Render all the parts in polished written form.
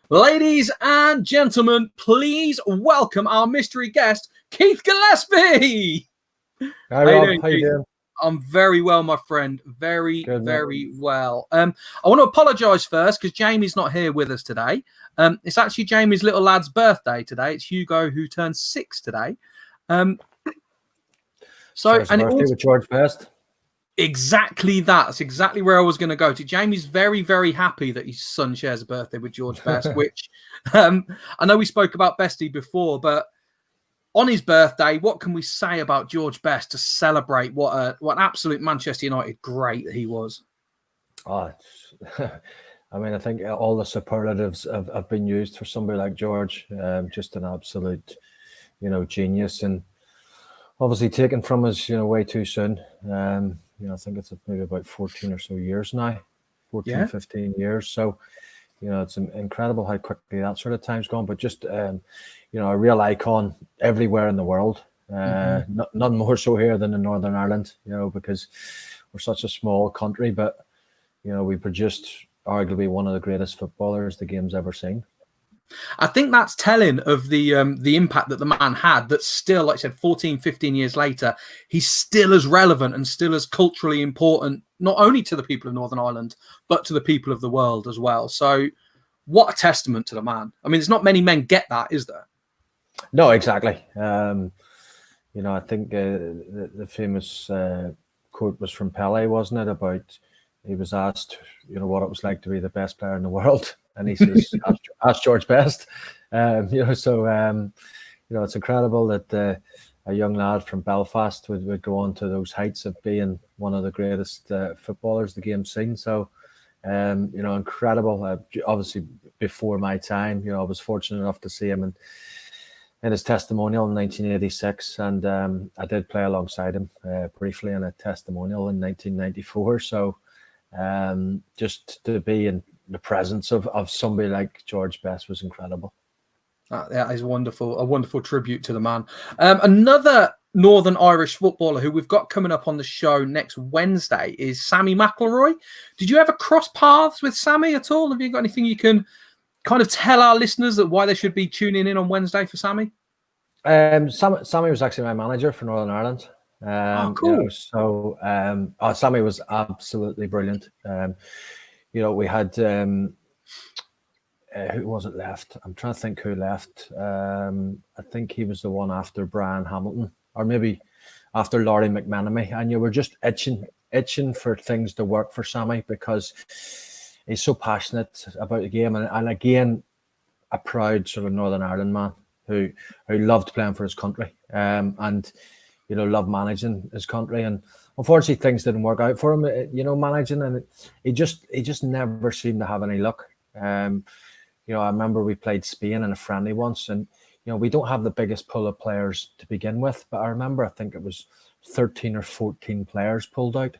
Ladies and gentlemen, please welcome our mystery guest, Keith Gillespie. Hi, Rob. How you doing? I'm very well, my friend. Very Good, well. I want to apologise first because Jamie's not here with us today. It's actually Jamie's little lad's birthday today. It's Hugo who turns 6 today. With George Best. Exactly that. That's exactly where I was going to go to. Jamie's very, very happy that his son shares a birthday with George Best, which I know we spoke about Bestie before, but on his birthday, what can we say about George Best to celebrate what an absolute Manchester United great he was? Oh, I mean, I think all the superlatives have been used for somebody like George. Just an absolute, genius, and obviously taken from us, way too soon. I think it's maybe about 14 or so years now, 15 years. So, it's incredible how quickly that sort of time's gone. But just, a real icon everywhere in the world. None more so here than in Northern Ireland, because we're such a small country. But, we produced arguably one of the greatest footballers the game's ever seen. I think that's telling of the impact that the man had, that still, like I said, 14, 15 years later, he's still as relevant and still as culturally important, not only to the people of Northern Ireland, but to the people of the world as well. So what a testament to the man. I mean, there's not many men get that, is there? No, exactly. I think the famous quote was from Pele, wasn't it? About he was asked, what it was like to be the best player in the world. And he says, ask George Best. It's incredible that a young lad from Belfast would go on to those heights of being one of the greatest footballers the game's seen. So, incredible. Obviously, before my time, I was fortunate enough to see him in his testimonial in 1986. And I did play alongside him briefly in a testimonial in 1994. So just to be in the presence of somebody like George Best was incredible. That is wonderful. A wonderful tribute to the man. Another Northern Irish footballer who we've got coming up on the show next Wednesday is Sammy Mcelroy. Did you ever cross paths with Sammy at all? Have you got anything you can kind of tell our listeners that why they should be tuning in on Wednesday for Sammy? Sammy was actually my manager for Northern Ireland. Cool. Sammy was absolutely brilliant. We had who was it left? I'm trying to think who left. I think he was the one after Brian Hamilton, or maybe after Laurie McManamy. And you were just itching for things to work for Sammy because he's so passionate about the game, and again, a proud sort of Northern Ireland man who loved playing for his country, and loved managing his country. And unfortunately, things didn't work out for him, managing, and he just never seemed to have any luck. I remember we played Spain in a friendly once, and we don't have the biggest pool of players to begin with, but I remember I think it was 13 or 14 players pulled out.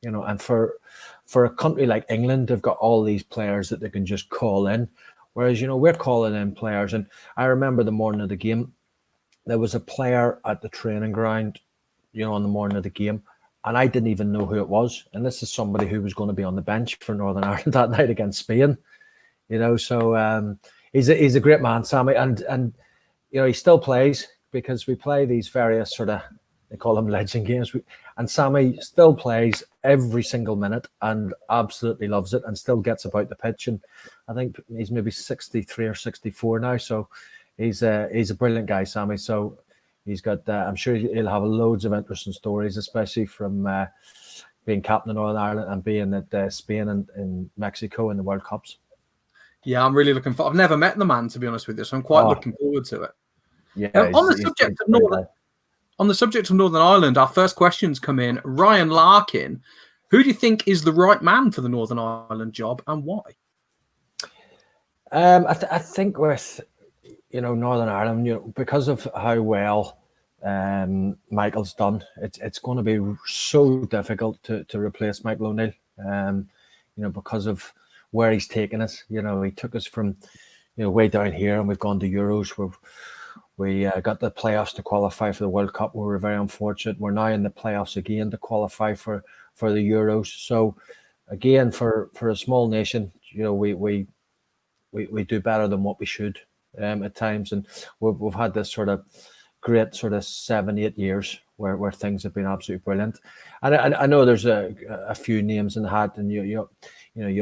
And for a country like England, they've got all these players that they can just call in, whereas we're calling in players. And I remember the morning of the game, there was a player at the training ground, on the morning of the game, and I didn't even know who it was. And this is somebody who was going to be on the bench for Northern Ireland that night against Spain. So he's a great man, Sammy, and he still plays because we play these various sort of, they call them legend games, and Sammy still plays every single minute and absolutely loves it and still gets about the pitch. And I think he's maybe 63 or 64 now, so he's a brilliant guy, Sammy. So he's got, I'm sure he'll have loads of interesting stories, especially from being captain of Northern Ireland and being at Spain and in Mexico in the World Cups. Yeah, I'm really looking forward. I've never met the man, to be honest with you, so I'm quite looking forward to it. Yeah. On the subject of Northern Ireland, our first questions come in. Ryan Larkin, who do you think is the right man for the Northern Ireland job, and why? I think with Northern Ireland, because of how well Michael's done, it's going to be so difficult to replace Michael O'Neill. Because of where he's taken us. He took us from way down here, and we've gone to Euros where we got the playoffs to qualify for the World Cup. We were very unfortunate. We're now in the playoffs again to qualify for the Euros. So again, for a small nation, we we do better than what we should at times, and we've had this sort of great sort of 7-8 years where things have been absolutely brilliant. And I know there's a few names in the hat, and you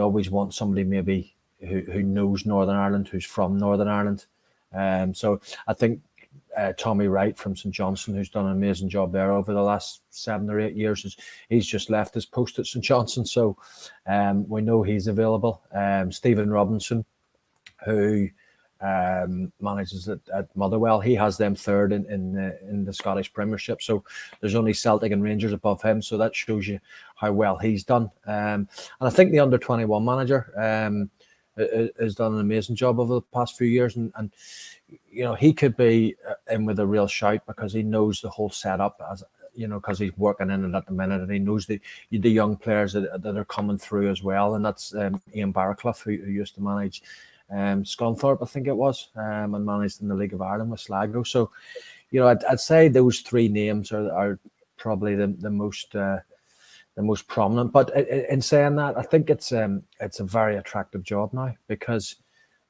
always want somebody maybe who knows Northern Ireland, who's from Northern Ireland. So I think Tommy Wright from St Johnstone, who's done an amazing job there over the last 7 or 8 years, he's just left his post at St Johnstone, so we know he's available. Stephen Robinson, who manages at Motherwell, he has them third in the Scottish Premiership, so there's only Celtic and Rangers above him, so that shows you how well he's done. And I think the under-21 manager has done an amazing job over the past few years, and he could be in with a real shout because he knows the whole setup, as because he's working in it at the minute, and he knows the young players that are coming through as well. And that's Ian Barraclough, who used to manage Scunthorpe, I think it was, and managed in the League of Ireland with Sligo. So, I'd say those three names are probably the most prominent. But in saying that, I think it's a very attractive job now, because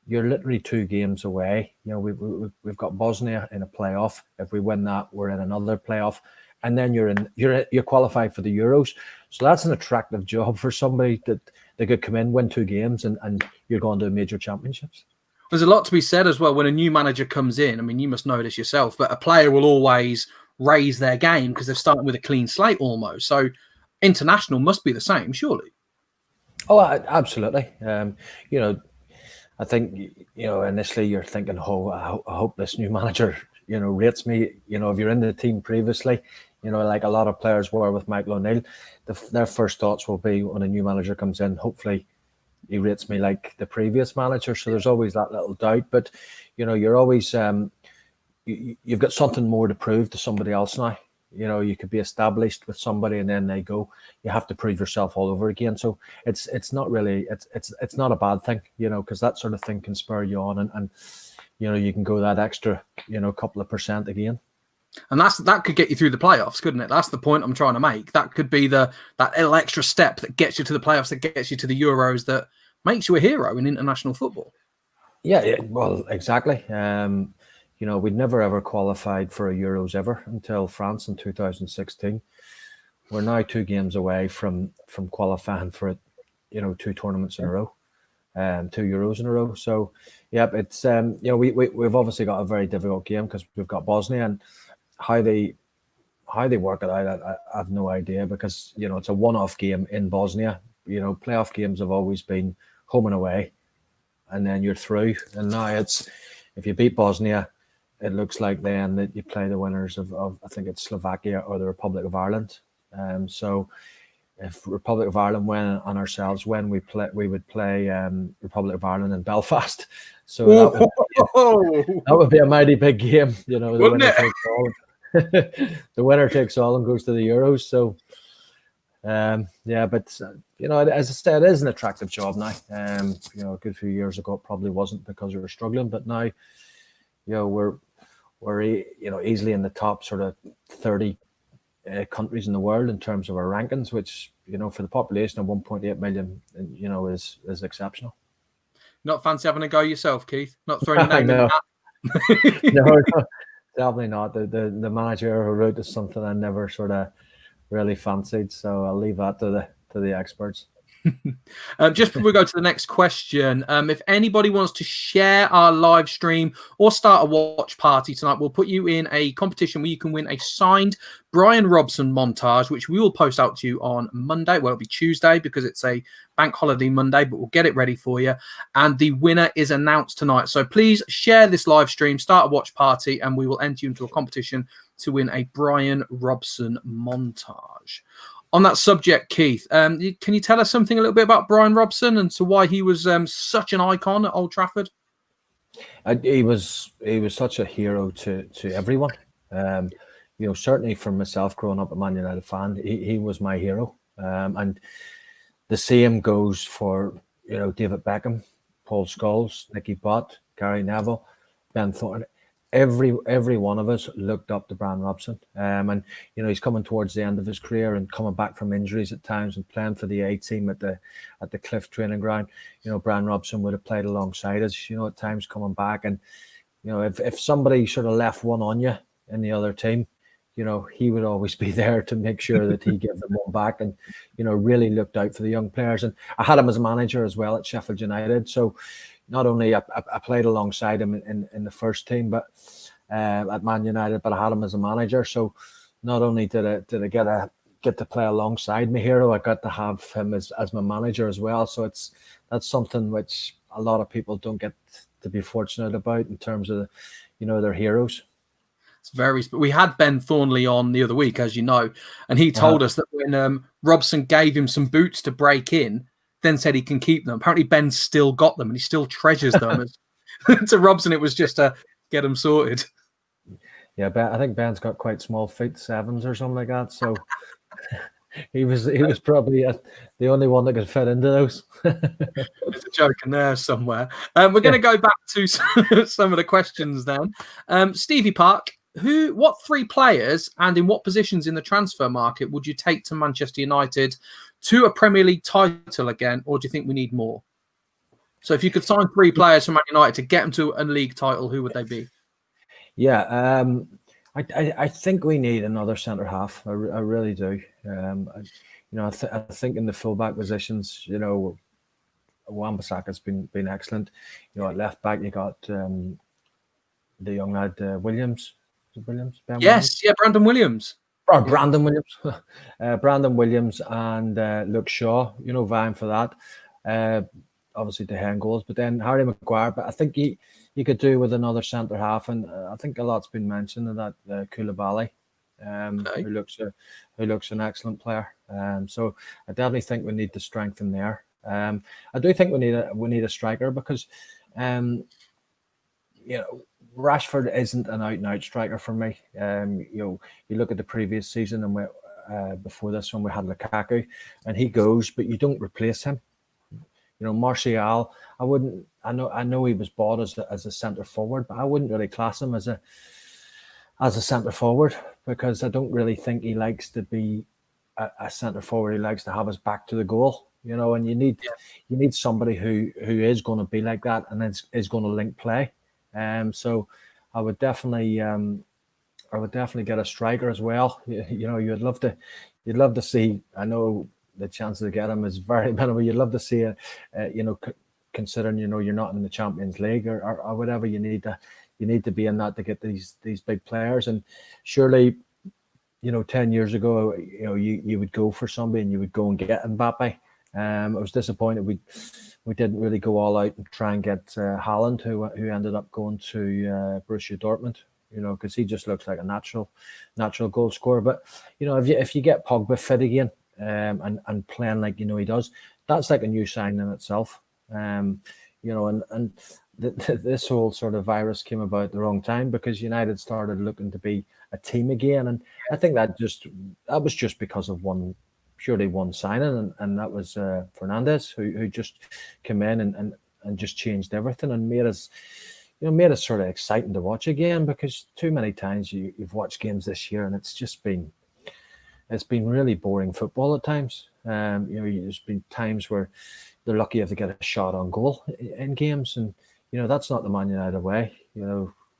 you're literally 2 games away. We've got Bosnia in a playoff. If we win that, we're in another playoff, and then you're qualified for the Euros. So that's an attractive job for somebody that they could come in, win 2 games, and you're going to major championships. There's a lot to be said as well when a new manager comes in. I mean, you must know this yourself, but a player will always raise their game because they're starting with a clean slate almost. So international must be the same, surely. Oh, absolutely. I think, initially you're thinking, I hope this new manager, rates me. If you're in the team previously, like a lot of players were with Michael O'Neill, their first thoughts will be when a new manager comes in, hopefully he rates me like the previous manager. So there's always that little doubt. But, you're always, you've got something more to prove to somebody else now. You could be established with somebody and then they go. You have to prove yourself all over again. So it's not really it's not a bad thing, because that sort of thing can spur you on, and you can go that extra couple of percent again. And that could get you through the playoffs, couldn't it? That's the point I'm trying to make. That could be that little extra step that gets you to the playoffs, that gets you to the Euros, that makes you a hero in international football. Yeah, well, exactly. We'd never ever qualified for a Euros ever until France in 2016. We're now 2 games away from qualifying for it, 2 tournaments in a row, 2 Euros in a row. So, yeah, it's we've obviously got a very difficult game because we've got Bosnia, and how they work it out, I have no idea, because it's a one-off game in Bosnia. Playoff games have always been home and away, and then you're through. And now it's, if you beat Bosnia, it looks like then that you play the winners of I think it's Slovakia or the Republic of Ireland. So if Republic of Ireland win and ourselves win, we would play Republic of Ireland in Belfast. So that would be a mighty big game. The winner takes all. The winner takes all and goes to the Euros. So but as I said, it is an attractive job now. A good few years ago it probably wasn't, because we were struggling, but now we're easily in the top sort of 30 countries in the world in terms of our rankings, which for the population of 1.8 million, is exceptional. Not fancy having a go yourself, Keith? Not throwing your name in No. the hat? No, definitely not. The managerial route is something I never sort of really fancied, so I'll leave that to the experts. Just before we go to the next question, if anybody wants to share our live stream or start a watch party tonight, we'll put you in a competition where you can win a signed Brian Robson montage, which we will post out to you on Monday. Well, it'll be Tuesday because it's a bank holiday Monday, but we'll get it ready for you. And the winner is announced tonight. So please share this live stream, start a watch party, and we will enter you into a competition to win a Brian Robson montage. On that subject, Keith, can you tell us something a little bit about Brian Robson and to why he was such an icon at Old Trafford? He was such a hero to everyone. Certainly for myself, growing up a Man United fan, he was my hero. And the same goes for David Beckham, Paul Scholes, Nicky Butt, Gary Neville, Ben Thornton. every one of us looked up to Brian Robson. And he's coming towards the end of his career and coming back from injuries at times and playing for the A team at the Cliff training ground. Brian Robson would have played alongside us, at times coming back. And if somebody sort of left one on you in the other team, he would always be there to make sure that he gave them one back and, really looked out for the young players. And I had him as a manager as well at Sheffield United. So not only I played alongside him in the first team, but at Man United, but I had him as a manager. So not only did I get to play alongside my hero, I got to have him as my manager as well. So that's something which a lot of people don't get to be fortunate about in terms of, their heroes. We had Ben Thornley on the other week, as you know, and he told us that when Robson gave him some boots to break in, then said he can keep them. Apparently, Ben still got them and he still treasures them. To Robson, it was just to get them sorted. Yeah, I think Ben's got quite small feet, 7s or something like that. So he was probably the only one that could fit into those. There's a joke in there somewhere. We're going to go back to some of the questions then. Stevie Park. What 3 players and in what positions in the transfer market would you take to Manchester United to a Premier League title again, or do you think we need more? So if you could sign 3 players from Man United to get them to a league title, who would they be? Yeah, I think we need another centre half. I really do. I think in the fullback positions, Wan-Bissaka's been excellent. At left back you got the young lad Williams. Williams? Yes, yeah, Brandon Williams. Oh, Brandon Williams. Brandon Williams and Luke Shaw, vying for that. Obviously De Gea goals, but then Harry Maguire. But I think you could do with another centre half, and I think a lot's been mentioned of that Koulibaly, who looks an excellent player. So I definitely think we need to strengthen there. I do think we need a striker because, Rashford isn't an out-and-out striker for me. You look at the previous season and before this one we had Lukaku, and he goes, but you don't replace him. Martial, I know he was bought as a centre forward, but I wouldn't really class him as a centre forward because I don't really think he likes to be a centre forward. He likes to have his back to the goal, and you need somebody who is going to be like that and then is going to link play. So I would definitely get a striker as well. You'd love to see. I know the chances of getting him is very minimal. You'd love to see considering you're not in the Champions League or whatever. You need to be in that to get these big players. And surely, 10 years ago, you would go for somebody and you would go and get Mbappe. I was disappointed we didn't really go all out and try and get Haaland, who ended up going to Borussia Dortmund, because he just looks like a natural goal scorer. But if you get Pogba fit again and playing like he does, that's like a new sign in itself. And this whole sort of virus came about at the wrong time because United started looking to be a team again, and I think that was just because of purely one signing, and that was Fernandes, who just came in and just changed everything and made us sort of exciting to watch again, because too many times you've watched games this year and it's been really boring football at times. There's been times where they're lucky if they get a shot on goal in games, and that's not the Man United way. We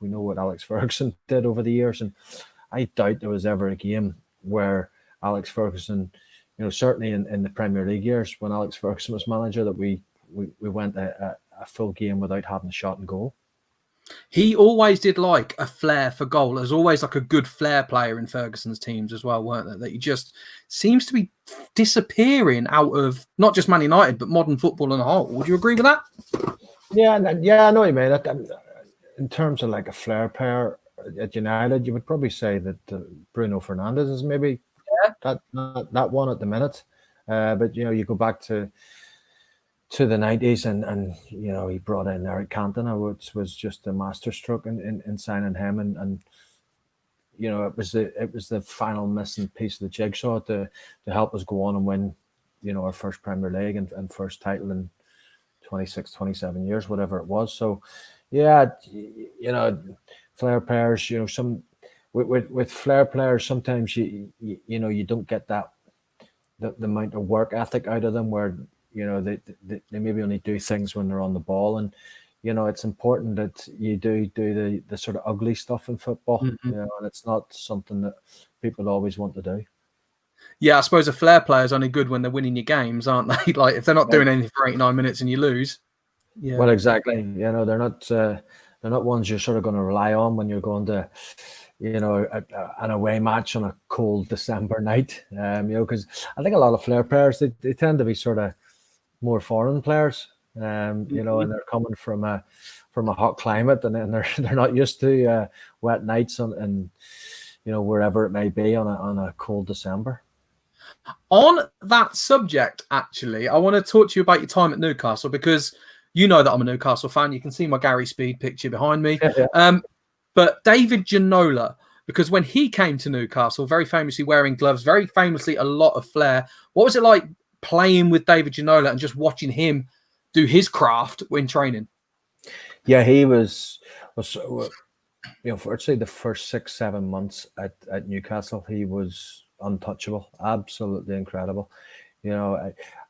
know what Alex Ferguson did over the years, and I doubt there was ever a game where Alex Ferguson, certainly in the Premier League years when Alex Ferguson was manager, that we went a full game without having a shot on goal. He always did like a flair for goal. There's always like a good flair player in Ferguson's teams as well, weren't there? That he just seems to be disappearing out of not just Man United, but modern football as a whole. Would you agree with that? Yeah, I know what you mean. In terms of like a flair player at United, you would probably say that Bruno Fernandes is maybe that one at the minute. But you go back to the 90s and he brought in Eric Cantona, which was just a masterstroke in signing him, and it was the final missing piece of the jigsaw to help us go on and win our first Premier League and first title in 26, 27 years, whatever it was. So yeah, flair players, some with flair players, sometimes you don't get that the amount of work ethic out of them, where they maybe only do things when they're on the ball, and it's important that you do the sort of ugly stuff in football, and it's not something that people always want to do. Yeah, I suppose a flair player is only good when they're winning your games, aren't they? Like if they're not doing anything for 89 minutes and you lose. Yeah. Well, exactly. They're not ones you're sort of going to rely on when you're going to, an away match on a cold December night. Because I think a lot of flair players they tend to be sort of more foreign players. And they're coming from a hot climate, and they're not used to wet nights and wherever it may be on a cold December. On that subject, actually, I want to talk to you about your time at Newcastle, because you know that I'm a Newcastle fan. You can see my Gary Speed picture behind me. But David Ginola, because when he came to Newcastle, very famously wearing gloves, very famously a lot of flair. What was it like playing with David Ginola and just watching him do his craft when training? Yeah, he was virtually the first 6-7 months at Newcastle, he was untouchable, absolutely incredible.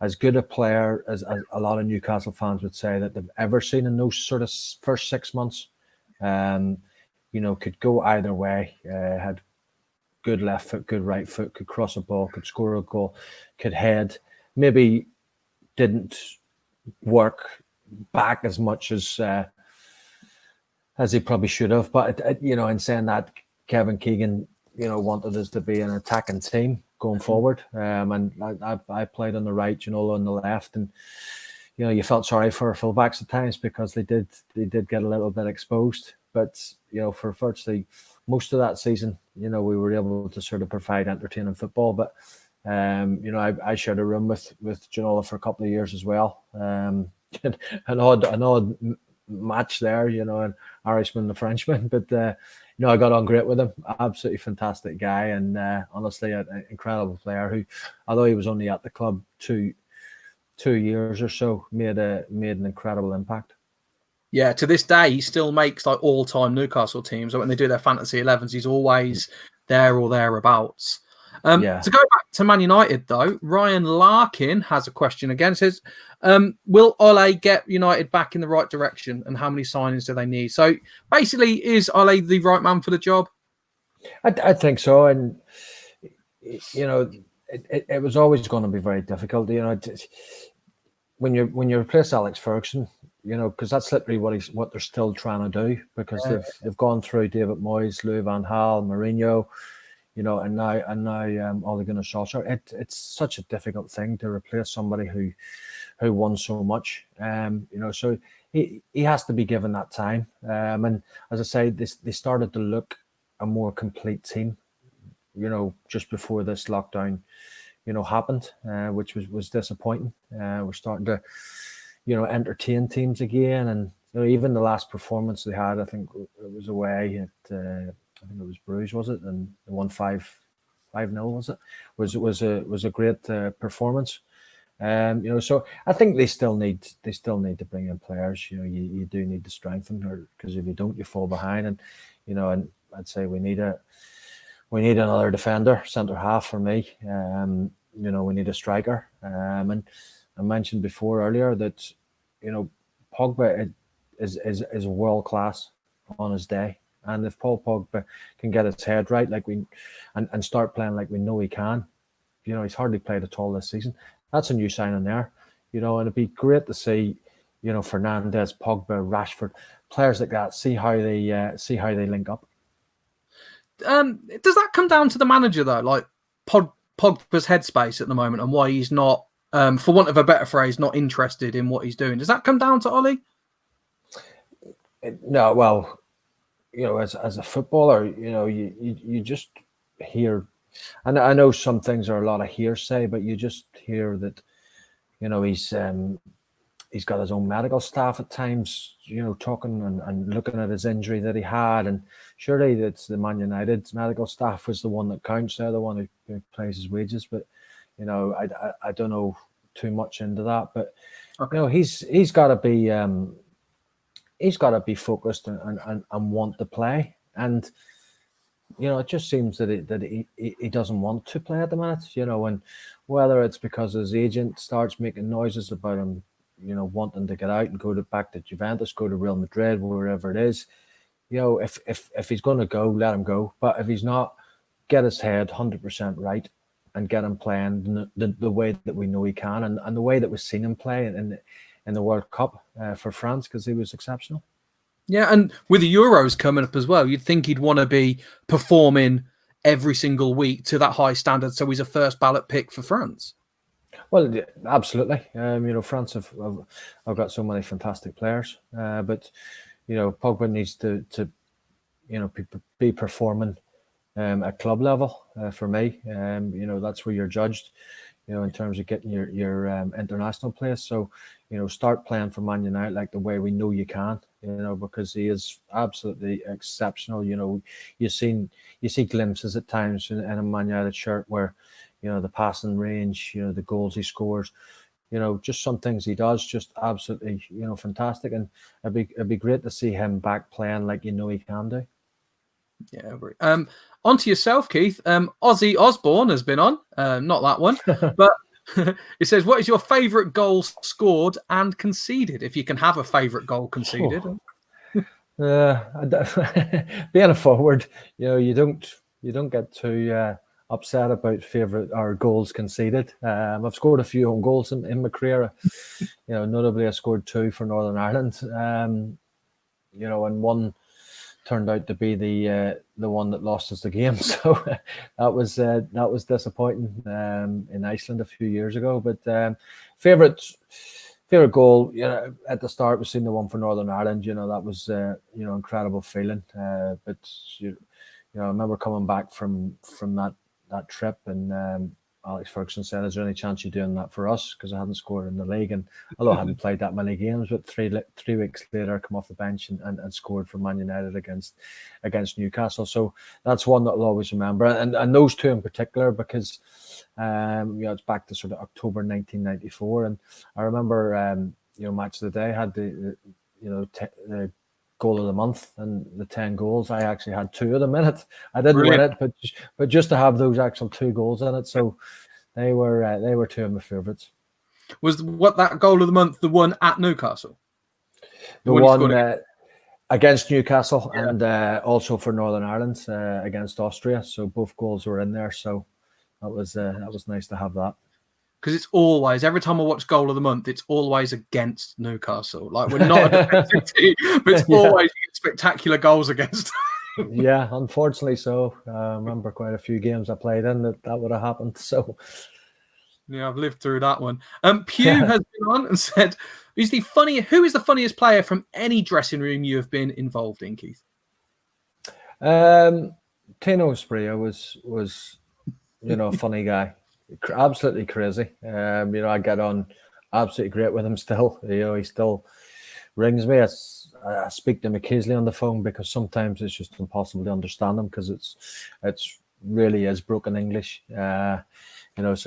As good a player as a lot of Newcastle fans would say that they've ever seen in those sort of first 6 months. Could go either way. Had good left foot, good right foot, could cross a ball, could score a goal, could head. Maybe didn't work back as much as he probably should have. But in saying that, Kevin Keegan, wanted us to be an attacking team going forward. And I played on the right, on the left, and you felt sorry for fullbacks at times because they did get a little bit exposed. But for virtually most of that season, we were able to sort of provide entertaining football. But I shared a room with Ginola for a couple of years as well. An odd match there, an Irishman and a Frenchman, but I got on great with him. Absolutely fantastic guy, and honestly, an incredible player who, although he was only at the club 2 years or so, made an incredible impact. Yeah, to this day, he still makes like all-time Newcastle teams. When they do their fantasy 11s, he's always there or thereabouts. To go back to Man United, though, Ryan Larkin has a question again. Says, will Ole get United back in the right direction, and how many signings do they need? So basically, is Ole the right man for the job? I think so. And, it was always going to be very difficult. When you replace Alex Ferguson, because that's literally what they're still trying to do, because they've gone through David Moyes, Louis van Gaal, Mourinho, and now Ole Gunnar Solskjaer. It's such a difficult thing to replace somebody who won so much. So he has to be given that time. And as I say, they started to look a more complete team, just before this lockdown, happened, which was disappointing. We're starting to, entertain teams again, and even the last performance they had, I think it was away at, I think it was Bruges, was it? And they won 5-0, was it? Was a great performance. So I think they still need to bring in players. You do need to strengthen, because if you don't, you fall behind. And and I'd say we need another defender, centre half for me. We need a striker. And I mentioned before earlier that Pogba is world class on his day. And if Paul Pogba can get his head right, and start playing like we know he can, he's hardly played at all this season. That's a new signing there, and it'd be great to see, Fernandes, Pogba, Rashford, players like that. See how they link up. Does that come down to the manager though? Like Pogba's headspace at the moment, and why he's not, for want of a better phrase, not interested in what he's doing. Does that come down to Ole? No, well. As a footballer, you just hear, and I know some things are a lot of hearsay, but you just hear that, he's got his own medical staff at times, talking and looking at his injury that he had, and surely that's the Man United medical staff was the one that counts. They're the one who pays his wages, but I don't know too much into that, but he's got to be. He's got to be focused and want to play. And it just seems that he doesn't want to play at the minute. And whether it's because his agent starts making noises about him, wanting to get out and go back to Juventus, go to Real Madrid, wherever it is. If he's going to go, let him go. But if he's not, get his head 100% right and get him playing the way that we know he can, and the way that we've seen him play in the World Cup for France, because he was exceptional. Yeah, and with the Euros coming up as well, you'd think he'd want to be performing every single week to that high standard, so he's a first ballot pick for France. Well, absolutely. France have got so many fantastic players, but Pogba needs to be performing at club level for me. That's where you're judged, in terms of getting your international place. So, start playing for Man United like the way we know you can, because he is absolutely exceptional. You see glimpses at times in a Man United shirt where, the passing range, the goals he scores, just some things he does, just absolutely, fantastic. And it'd be great to see him back playing like he can do. Yeah. On to yourself, Keith. Ozzy Osbourne has been on, not that one, but it says, what is your favourite goal scored and conceded? If you can have a favourite goal conceded. Being a forward, you don't get too upset about favourite or goals conceded. I've scored a few own goals in my career. Notably I scored 2 for Northern Ireland. And one turned out to be the one that lost us the game. So that was disappointing in Iceland a few years ago. But favorite goal, at the start we've seen the one for Northern Ireland. That was incredible feeling. But I remember coming back from that trip, and Alex Ferguson said, "Is there any chance you're doing that for us?" Because I hadn't scored in the league, and although I hadn't played that many games, but 3 weeks later, I come off the bench and scored for Man United against Newcastle. So that's one that I'll always remember, and those 2 in particular, because it's back to sort of October 1994, and I remember Match of the Day had the goal of the month and the 10 goals. I actually had 2 of them in it. I didn't win it, but just to have those actual 2 goals in it, so they were 2 of my favourites. Was that goal of the month the one at Newcastle? The one against Newcastle, yeah. And also for Northern Ireland against Austria. So both goals were in there. So that was nice to have that. Because it's always, every time I watch Goal of the Month, it's always against Newcastle. Like, we're not a defensive team, but it's always spectacular goals against. Yeah, unfortunately so. I remember quite a few games I played in that would have happened. So, yeah, I've lived through that one. Pew has been on and said, who is the funniest player from any dressing room you have been involved in, Keith? Tino Asprilla was a funny guy. Absolutely crazy. I get on absolutely great with him still. He still rings me. I speak to him occasionally on the phone because sometimes it's just impossible to understand him because it's really is broken English. So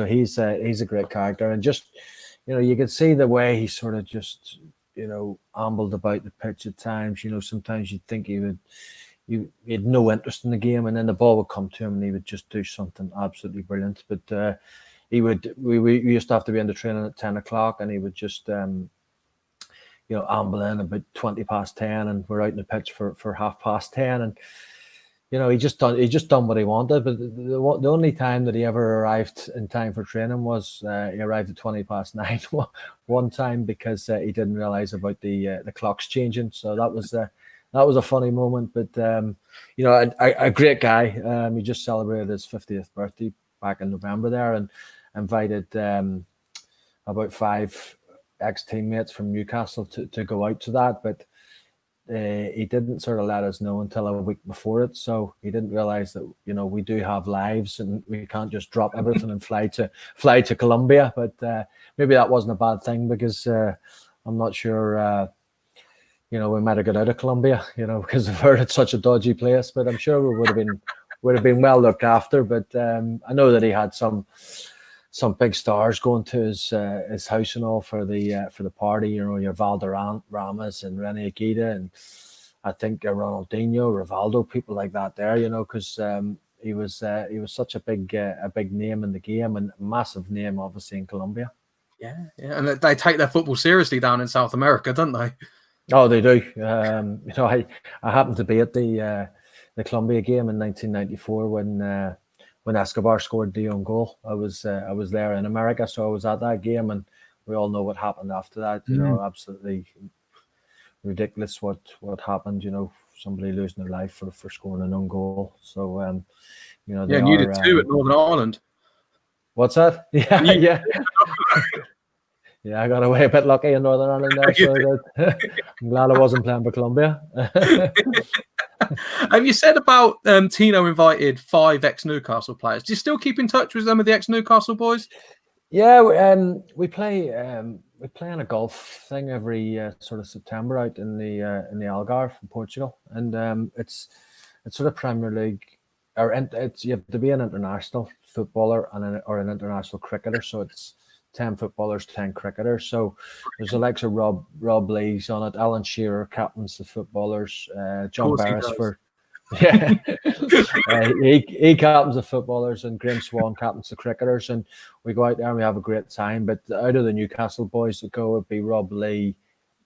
he's a great character, and just you can see the way he sort of just ambled about the pitch at times. Sometimes you'd think he had no interest in the game, and then the ball would come to him and he would just do something absolutely brilliant. But we used to have to be in the training at 10 o'clock, and he would just amble in about 20 past 10, and we're out in the pitch for 10:30, and he just done what he wanted. But the only time that he ever arrived in time for training was he arrived at 20 past 9 one time, because he didn't realize about the clocks changing. So that was a funny moment, but a great guy. He just celebrated his 50th birthday back in November there, and invited about 5 ex-teammates from Newcastle to go out to that, but he didn't sort of let us know until a week before it. So he didn't realize that we do have lives and we can't just drop everything and fly to Colombia. But maybe that wasn't a bad thing, because I'm not sure. We might have got out of Colombia, because I've heard it's such a dodgy place. But I'm sure we would have been well looked after. But I know that he had some big stars going to his house and all for the party. Your Valderramas and Rene Higuita and I think Ronaldinho, Rivaldo, people like that there, because he was such a big name in the game, and massive name obviously in Colombia. Yeah, and they take their football seriously down in South America, don't they? Oh, they do. I happened to be at the Colombia game in 1994 when Escobar scored the own goal. I was there in America, so I was at that game, and we all know what happened after that. Absolutely ridiculous what happened. Somebody losing their life for scoring an own goal. So they and you did too at Northern Ireland. What's that? Yeah, yeah. Yeah, I got away a bit lucky in Northern Ireland there, so I'm glad I wasn't playing for Colombia. Have you said about Tino invited 5 ex-Newcastle players? Do you still keep in touch with some of the ex-Newcastle boys? Yeah, we play in a golf thing every sort of September out in the Algarve in Portugal, and it's sort of Premier League, or you have to be an international footballer or an international cricketer, so it's 10 footballers, 10 cricketers. So there's the likes of Rob Lees on it, Alan Shearer captains the footballers, John Beresford. Yeah, he captains the footballers, and Graham Swan captains the cricketers, and we go out there and we have a great time. But out of the Newcastle boys that go would be Rob Lee,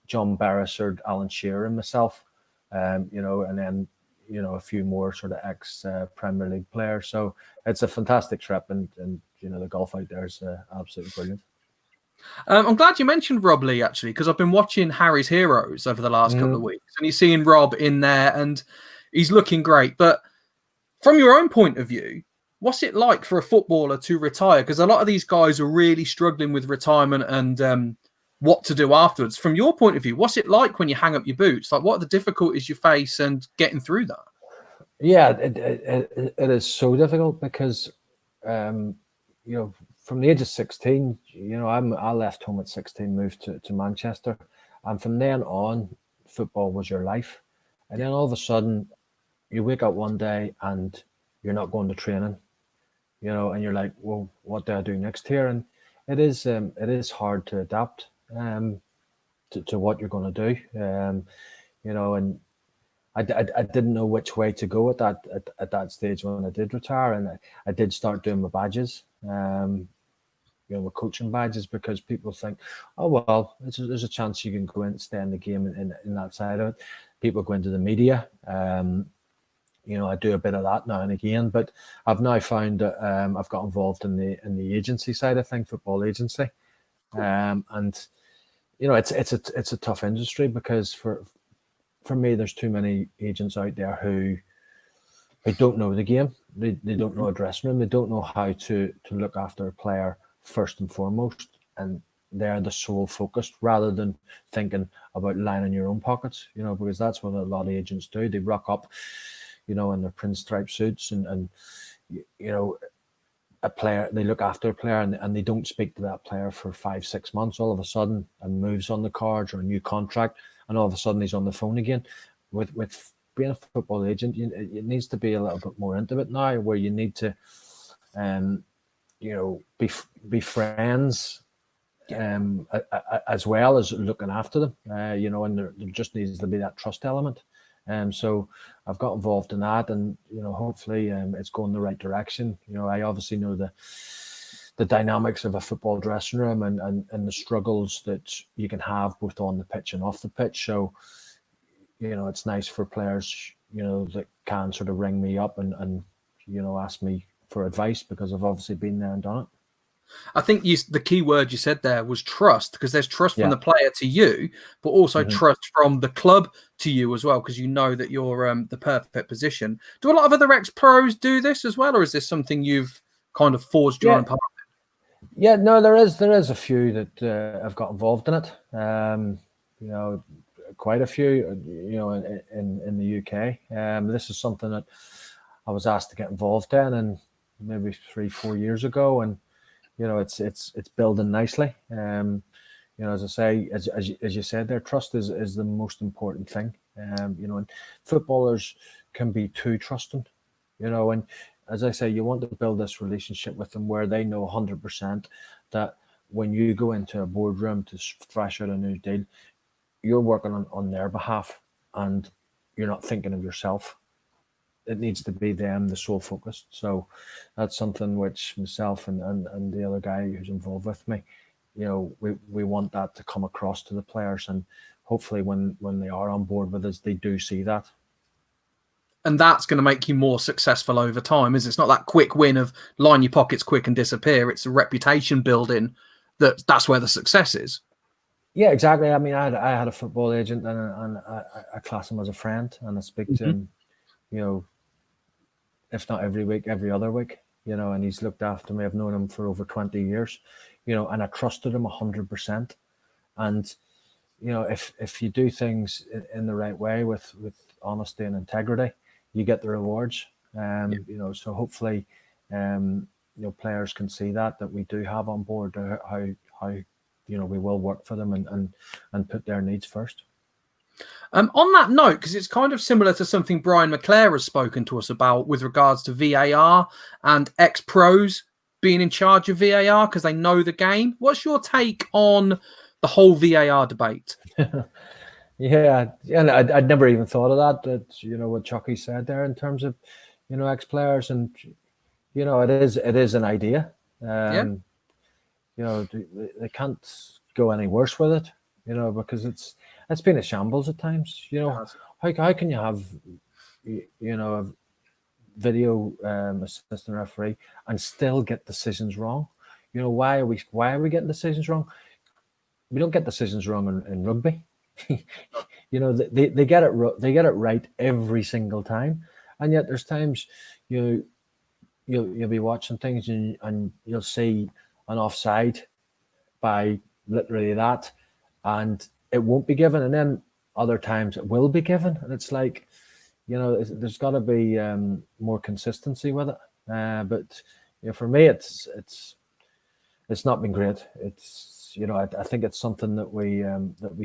John Beresford, Alan Shearer, and myself. And then a few more sort of ex Premier League players. So it's a fantastic trip, and the golf out there is absolutely brilliant. I'm glad you mentioned Rob Lee, actually, because I've been watching Harry's Heroes over the last couple of weeks, and you're seeing Rob in there, and he's looking great. But from your own point of view, what's it like for a footballer to retire? Because a lot of these guys are really struggling with retirement and what to do afterwards. From your point of view, what's it like when you hang up your boots? Like, what are the difficulties you face and getting through that? Yeah, it is so difficult because, from the age of 16, I left home at 16, moved to Manchester. And from then on, football was your life. And then all of a sudden, you wake up one day and you're not going to training, and you're like, well, what do I do next here? And it is hard to adapt to what you're going to do. And I didn't know which way to go at that stage when I did retire, and I did start doing my badges, my coaching badges, because people think, oh well, there's a chance you can go in, stay in the game in that side of it. People go into the media. I do a bit of that now and again, but I've now found that I've got involved in the agency side of things, football agency, and it's a tough industry because for me, there's too many agents out there who don't know the game. They don't know a dressing room. They don't know how to look after a player first and foremost, and they're the sole focus rather than thinking about lining your own pockets. Because that's what a lot of agents do. They rock up, in their pinstripe suits and a player. They look after a player and they don't speak to that player for 5-6 months. All of a sudden, a move's on the cards or a new contract, and all of a sudden he's on the phone again. With being a football agent, it needs to be a little bit more intimate now, where you need to, be friends, as well as looking after them. And there just needs to be that trust element. So I've got involved in that, and hopefully it's going the right direction. I obviously know the dynamics of a football dressing room and the struggles that you can have both on the pitch and off the pitch. So, it's nice for players, that can sort of ring me up and ask me for advice, because I've obviously been there and done it. I think the key word you said there was trust, because there's trust from the player to you, but also trust from the club to you as well, because that you're the perfect position. Do a lot of other ex-pros do this as well, or is this something you've kind of forged your own path? Yeah, no, there is a few that have got involved in it. Quite a few, in the UK. This is something that I was asked to get involved in, and maybe 3-4 years ago, and it's building nicely. As I say, as you said there, trust is the most important thing. And footballers can be too trusting, and as I say, you want to build this relationship with them where they know 100% that when you go into a boardroom to thrash out a new deal, you're working on their behalf, and you're not thinking of yourself. It needs to be them, the sole focus. So that's something which myself and the other guy who's involved with me, we want that to come across to the players, and hopefully when they are on board with us, they do see that. And that's going to make you more successful over time, is it's not that quick win of line your pockets quick and disappear. It's a reputation building that's where the success is. Yeah, exactly. I mean, I had a football agent, and I class him as a friend, and I speak to him, if not every week, every other week, and he's looked after me. I've known him for over 20 years, and I trusted him 100%. And, if you do things in the right way with honesty and integrity, you get the rewards. So hopefully, players can see that we do have on board how we will work for them and put their needs first. On that note, because it's kind of similar to something Brian McClare has spoken to us about with regards to VAR and ex-pros being in charge of VAR because they know the game. What's your take on the whole VAR debate? Yeah, and I'd never even thought of that what Chucky said there in terms of, ex-players, and, it is an idea. They can't go any worse with it, because it's been a shambles at times. How can you have, a video assistant referee and still get decisions wrong? Why are we getting decisions wrong? We don't get decisions wrong in rugby. They get it right every single time, and yet there's times you'll be watching things and you'll see an offside by literally that, and it won't be given, and then other times it will be given, and it's like, there's got to be more consistency with it. But for me, it's not been great. It's I think it's something that we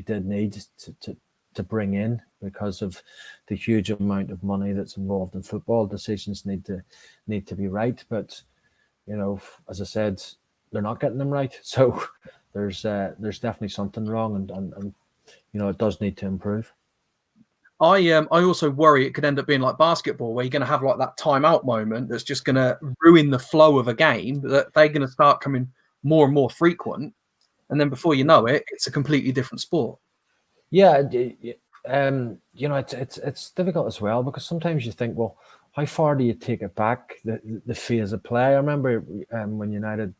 did need to bring in because of the huge amount of money that's involved in football. Decisions need to be right, but as I said, they're not getting them right. So there's definitely something wrong, and it does need to improve. I also worry it could end up being like basketball, where you're going to have like that timeout moment that's just going to ruin the flow of a game. That they're going to start coming more and more frequent, and then before you know it, it's a completely different sport. Yeah, it's difficult as well, because sometimes you think, well, how far do you take it back, the phase of play? I remember when Man United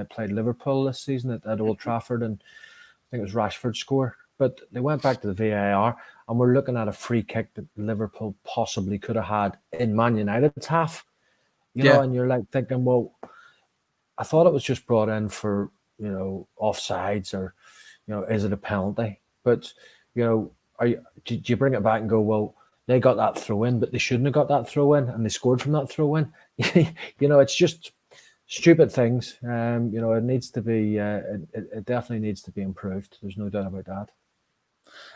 played Liverpool this season at Old Trafford, and I think it was Rashford scored, but they went back to the VAR, and we're looking at a free kick that Liverpool possibly could have had in Man United's half, and you're like thinking, well, I thought it was just brought in for, offsides, or, is it a penalty? But, do you bring it back and go, well, they got that throw in, but they shouldn't have got that throw in, and they scored from that throw in? It's just stupid things. It needs to be, it definitely needs to be improved. There's no doubt about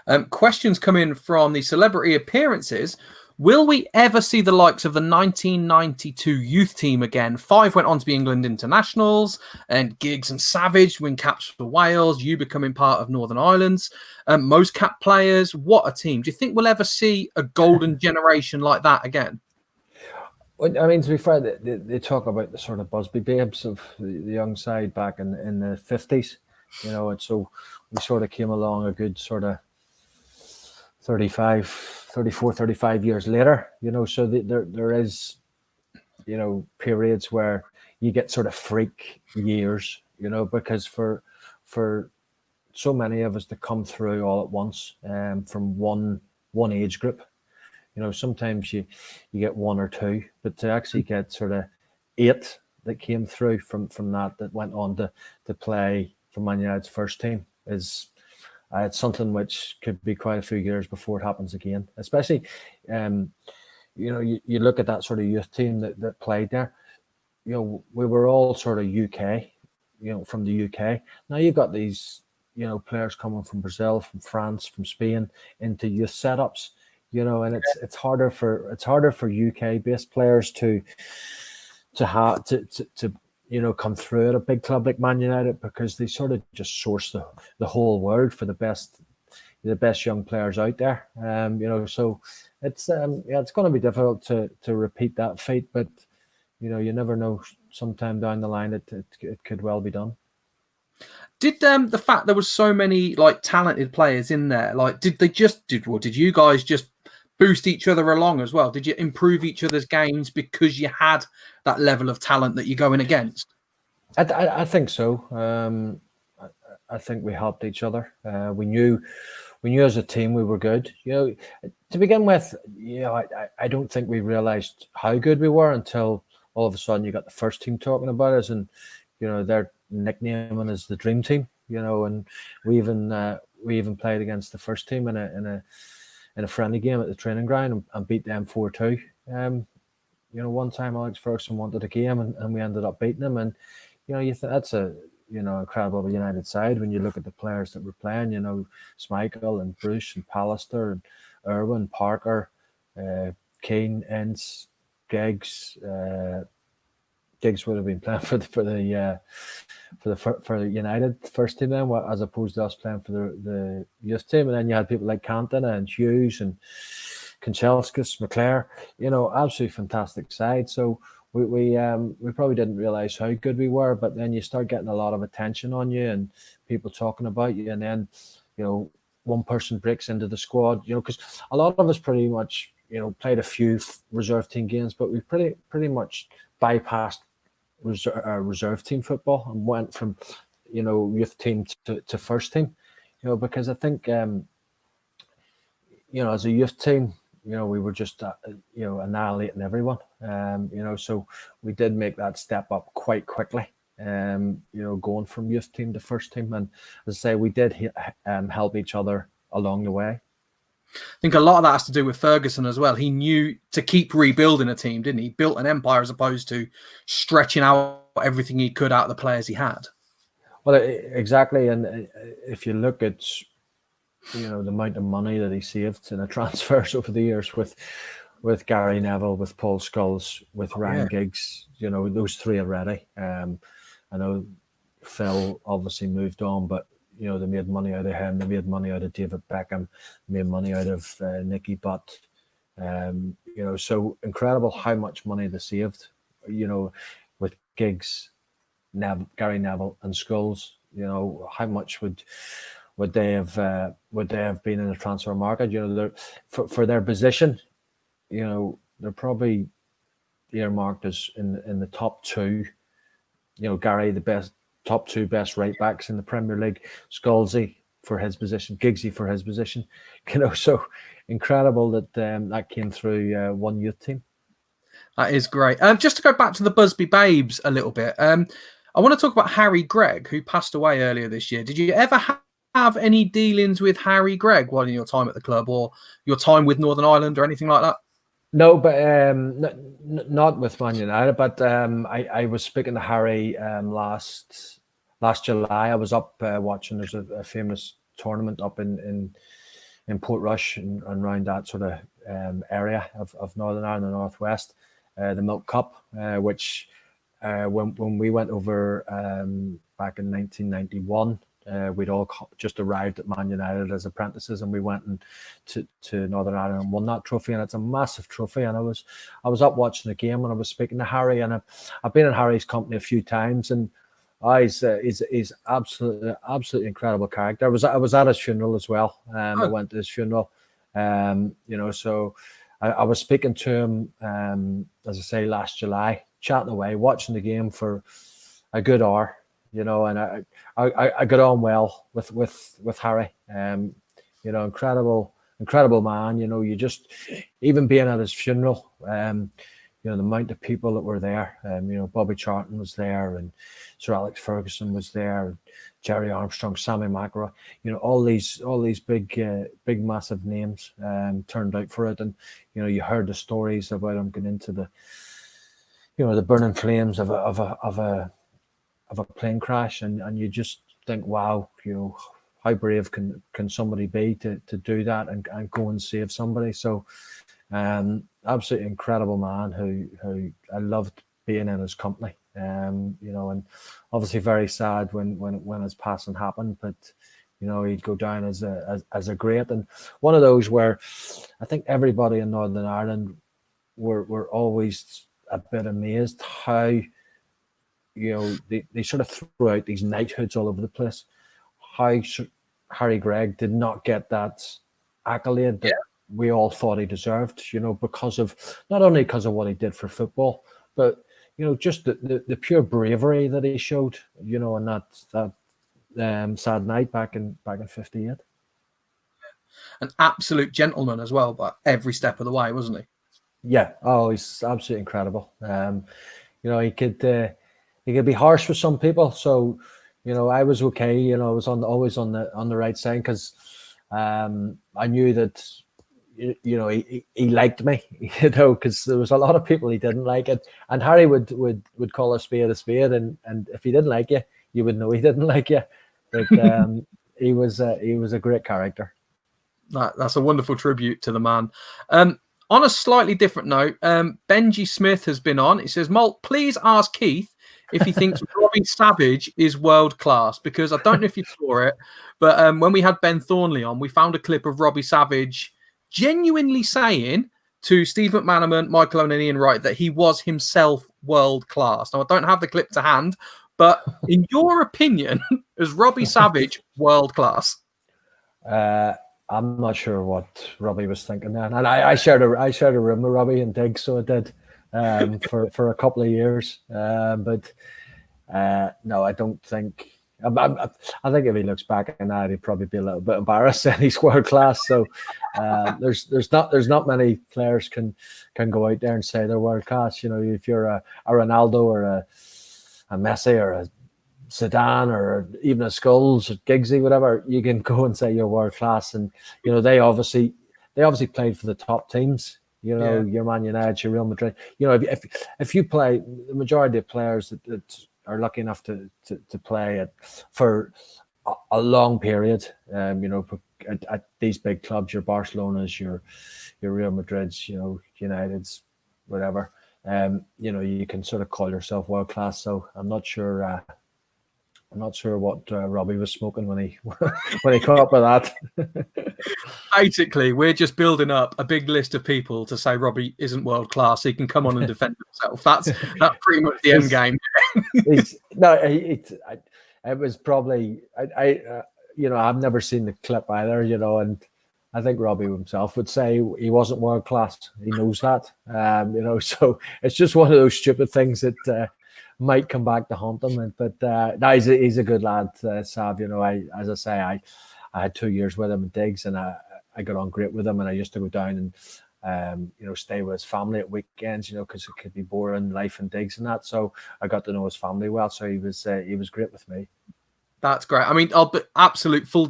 that. Questions come in from the celebrity appearances. Will we ever see the likes of the 1992 youth team again? 5 went on to be England internationals, and Giggs and Savage win caps for Wales, you becoming part of Northern Ireland's most cap players. What a team. Do you think we'll ever see a golden generation like that again? Well, I mean, to be fair, they talk about the sort of Busby babes of the young side back in the 50s, and so we sort of came along a good sort of 34-35 years later, so there is, periods where you get sort of freak years, because for so many of us to come through all at once, from one age group, sometimes you get 1 or 2, but to actually get sort of 8 that came through from that went on to play for Man United's first team is it's something which could be quite a few years before it happens again. Especially, you look at that sort of youth team that played there. We were all sort of UK, from the UK. Now you've got these, players coming from Brazil, from France, from Spain into youth setups. And it's harder for UK based players to come through at a big club like Man United, because they sort of just source the whole world for the best the best young players out there. So it's it's going to be difficult to repeat that feat, but you never know. Sometime down the line, it could well be done. Did the fact there was so many like talented players in there, like did you guys just boost each other along as well? Did you improve each other's games because you had that level of talent that you're going against? I think so. I think we helped each other. We knew as a team we were good. To begin with, I don't think we realized how good we were until all of a sudden you got the first team talking about us, and they're nicknaming us the dream team. And we even played against the first team in a friendly game at the training ground and beat them 4-2. One time Alex Ferguson wanted a game and we ended up beating him, and you think that's a incredible United side when you look at the players that were playing. Schmeichel and Bruce and Pallister and Irwin, Parker, Keane, Ince, Giggs. Giggs would have been playing for the United first team then, as opposed to us playing for the youth team. And then you had people like Cantona and Hughes and Kanchelskis, McClare. Absolutely fantastic side. So we probably didn't realize how good we were, but then you start getting a lot of attention on you and people talking about you, and then one person breaks into the squad. Because a lot of us pretty much played a few reserve team games, but we pretty much bypassed reserve team football and went from youth team to first team. Because I think as a youth team, we were just annihilating everyone. So we did make that step up quite quickly. Going from youth team to first team, and as I say, we did help each other along the way. I think a lot of that has to do with Ferguson as well. He knew to keep rebuilding a team, didn't he? He built an empire as opposed to stretching out everything he could out of the players he had. Well, exactly. And if you look at the amount of money that he saved in the transfers over the years with Gary Neville, with Paul Scholes, with Ryan Giggs, those three already. I know Phil obviously moved on, but they made money out of him. They made money out of David Beckham. Made money out of Nicky Butt. So incredible how much money they saved. With Giggs, Gary Neville, and Scholes. How much would they have been in the transfer market? They're for their position. They're probably earmarked as in the top two. Gary, the best. Top two best right backs in the Premier League, Scalzi for his position, Giggsy for his position. So incredible that that came through one youth team. That is great. Just to go back to the Busby Babes a little bit, I want to talk about Harry Gregg, who passed away earlier this year. Did you ever have any dealings with Harry Gregg while in your time at the club, or your time with Northern Ireland, or anything like that? No, but not with Man United. But I was speaking to Harry last July. I was up watching. There's a famous tournament up in Portrush and around that sort of area of Northern Ireland and Northwest, the Milk Cup, which when we went over back in 1991. We'd all just arrived at Man United as apprentices, and we went to Northern Ireland and won that trophy. And it's a massive trophy. And I was up watching the game, and I was speaking to Harry, and I've been in Harry's company a few times, and he's absolutely incredible character. I was at his funeral as well. I went to his funeral. So I was speaking to him, as I say, last July, chatting away, watching the game for a good hour. And I got on well with Harry. Incredible man. You just, even being at his funeral, the amount of people that were there. Bobby Charlton was there, and Sir Alex Ferguson was there, and Jerry Armstrong, Sammy McElroy. All these big massive names turned out for it, and you heard the stories about him going into the burning flames of a plane crash, and you just think, wow, how brave can somebody be to do that and go and save somebody. So absolutely incredible man who I loved being in his company. And obviously very sad when his passing happened, but You know, he'd go down as a great, and one of those where I think everybody in Northern Ireland were always a bit amazed how, you know, they sort of threw out these knighthoods all over the place. How Harry Gregg did not get that accolade that we all thought he deserved, you know, because of not only because of what he did for football, but you know, just the pure bravery that he showed, you know, on that sad night back in '58. An absolute gentleman as well, but every step of the way, wasn't he? Yeah. Oh, he's absolutely incredible. You know, he could be harsh with some people. So, you know, I was okay. You know, I was always on the right side because I knew that you know he liked me. You know, because there was a lot of people he didn't like it, and Harry would call a spade, and if he didn't like you, you would know he didn't like you. But he was a great character. That's a wonderful tribute to the man. On a slightly different note, Benji Smith has been on. He says, Malt, please ask Keith if he thinks Robbie Savage is world class, because I don't know if you saw it, but when we had Ben Thornley on, we found a clip of Robbie Savage genuinely saying to Steve McManaman, Michael Owen and Ian Wright that he was himself world class. Now, I don't have the clip to hand, but in your opinion, is Robbie Savage world class? I'm not sure what Robbie was thinking then, and I shared a room with Robbie and Diggs, so I did for a couple of years. But no, I don't think. I think if he looks back on that, he'd probably be a little bit embarrassed saying he's world class. So there's not many players can go out there and say they're world class. You know, if you're a Ronaldo or a Messi or a Zidane or even a Scholes or Giggsy, whatever, you can go and say you're world class. And you know, they obviously played for the top teams. You know, your Man United, your Real Madrid. You know, if you play, the majority of players that are lucky enough to play for a long period, you know, at these big clubs, your Barcelonas, your Real Madrids, you know, Uniteds, whatever. You know, you can sort of call yourself world class. So I'm not sure what Robbie was smoking when he came up with that. Basically, we're just building up a big list of people to say Robbie isn't world class. He can come on and defend himself. That's pretty much the end game. It was probably you know, I've never seen the clip either. You know, and I think Robbie himself would say he wasn't world class. He knows that. You know, so it's just one of those stupid things that might come back to haunt him. But no, he's a good lad, Sav. You know, as I say, I had 2 years with him in Diggs, and I got on great with him, and I used to go down and you know, stay with his family at weekends, you know, because it could be boring life in Diggs and that. So I got to know his family well. So he was great with me. That's great. I mean, I'll be absolute full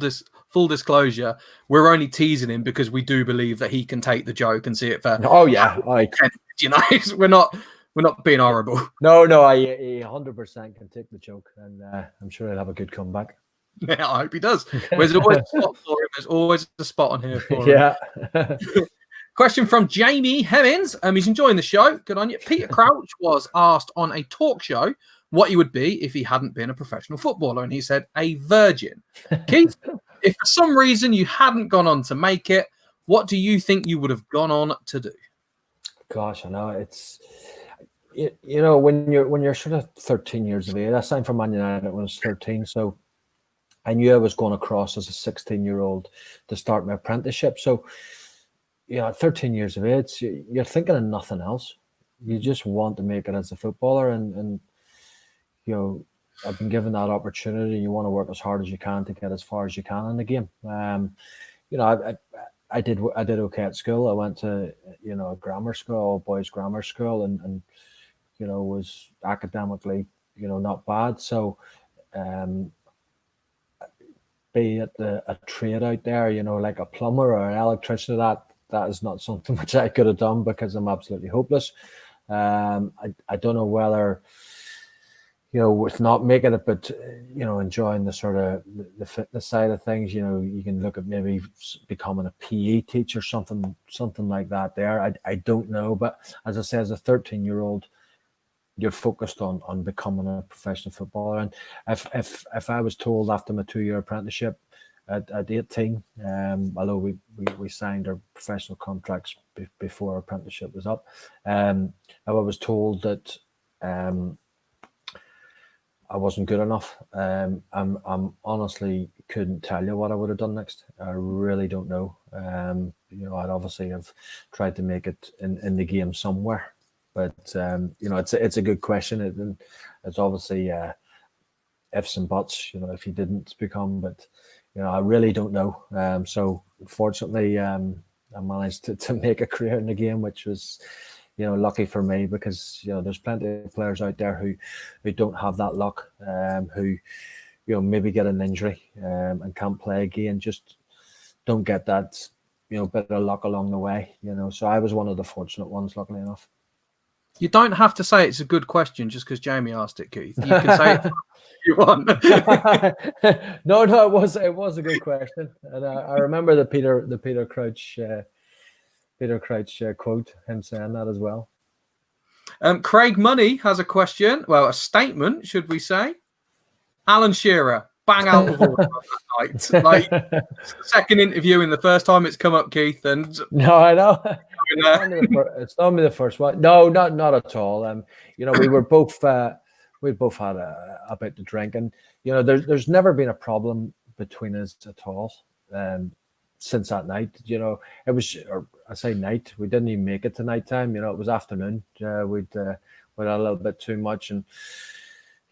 disclosure. We're only teasing him because we do believe that he can take the joke and see it for. Oh yeah, you know, we're not being horrible. No, he 100% can take the joke, and I'm sure he'll have a good comeback. Yeah, I hope he does. There's always a spot for him. There's always a spot on here for him. Yeah. Question from Jamie Hemmings. He's enjoying the show. Good on you. Peter Crouch was asked on a talk show what he would be if he hadn't been a professional footballer, and he said a virgin. Keith, if for some reason you hadn't gone on to make it, what do you think you would have gone on to do? Gosh, I know it's. You know, when you're sort of 13 years of age, I signed for Man United when I was 13, so I knew I was going across as a 16-year-old to start my apprenticeship. So, you know, at 13 years of age, you're thinking of nothing else. You just want to make it as a footballer, and you know, I've been given that opportunity. You want to work as hard as you can to get as far as you can in the game. You know, I did okay at school. I went to, you know, a grammar school, all boys grammar school, and you know, was academically, you know, not bad. So, be it a trade out there, you know, like a plumber or an electrician, that is not something which I could have done because I'm absolutely hopeless. I don't know whether, you know, with not making it, but you know, enjoying the sort of the fitness side of things. You know, you can look at maybe becoming a PE teacher, something like that. There, I don't know, but as I say, as a 13-year-old, you're focused on becoming a professional footballer. And if I was told after my 2-year apprenticeship, at 18. Although we signed our professional contracts before our apprenticeship was up. I was told that I wasn't good enough. I'm honestly couldn't tell you what I would have done next. I really don't know. I'd obviously have tried to make it in the game somewhere, but it's a good question. It's obviously ifs and buts. If you didn't become, but I really don't know. So fortunately, I managed to make a career in the game, which was lucky for me, because there's plenty of players out there who don't have that luck, who maybe get an injury and can't play again, just don't get that bit of luck along the way. So I was one of the fortunate ones, luckily enough. You don't have to say it's a good question just because Jamie asked it, Keith. You can say it if you want. No, it was a good question, and I remember the Peter Crouch quote, him saying that as well. Craig Money has a question. Well, a statement, should we say? Alan Shearer, bang out of order that night. Like, it's the second interview in the first time it's come up, Keith. And no, I know. It's not me the first one. No, not at all. We were both we both had a bit to drink, and there's never been a problem between us at all. Since that night, it was, or I say night, we didn't even make it to night time. It was afternoon. We'd had a little bit too much, and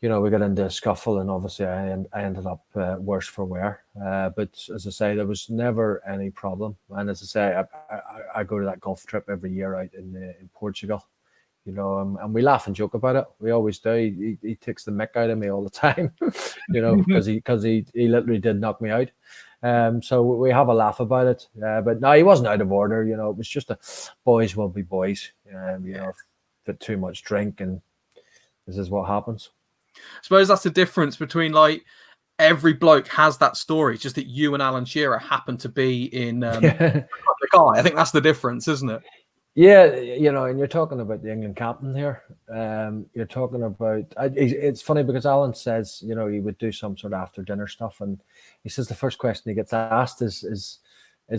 we got into a scuffle, and obviously I ended up worse for wear. But as I say, there was never any problem. And as I say, I go to that golf trip every year out in Portugal, and we laugh and joke about it. We always do. He takes the mick out of me all the time, because he literally did knock me out. So we have a laugh about it. But no, he wasn't out of order. It was just boys will be boys. Bit too much drink, and this is what happens. I suppose that's the difference between, like, every bloke has that story. It's just that you and Alan Shearer happen to be in the guy. I think that's the difference, isn't it? Yeah, and you're talking about the England captain here. You're talking about. It's funny because Alan says, he would do some sort of after dinner stuff, and he says the first question he gets asked is